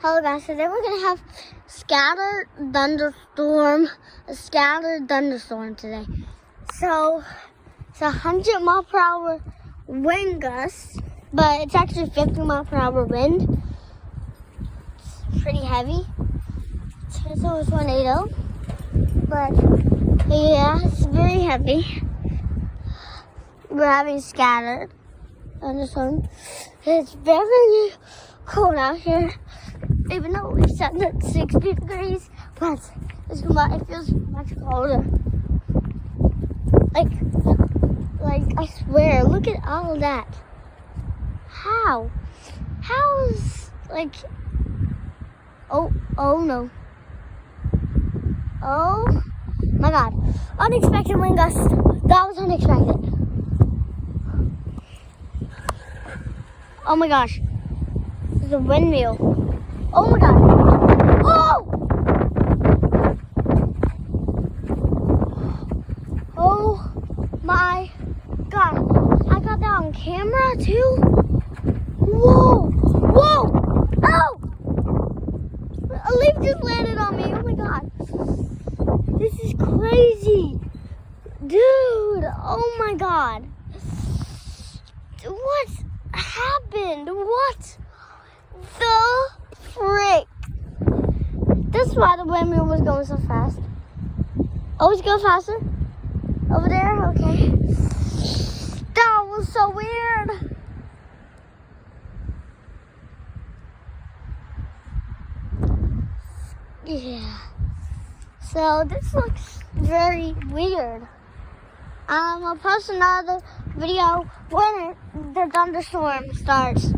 Hello guys, today we're gonna have a scattered thunderstorm today. So it's 100 mile per hour wind gust, but it's actually 50 mile per hour wind. It's pretty heavy. So it's tornado, but yeah, it's very heavy. We're having scattered thunderstorm. It's very cold out here. Even though it's set at 60 degrees, but it feels much colder. Like I swear, look at all of that. How is oh no. Oh my God. Unexpected wind gust. That was unexpected. Oh my gosh. There's a windmill. Oh my God. Oh! Oh my God. I got that on camera too. Whoa! Whoa! Oh! A leaf just landed on me. Oh my God. This is crazy. Dude, oh my God. What happened? What the frick? That's why the windmill was going so fast. Oh, it's going faster? Over there? Okay. That was so weird. Yeah. So this looks very weird. I'll post another video when the thunderstorm starts.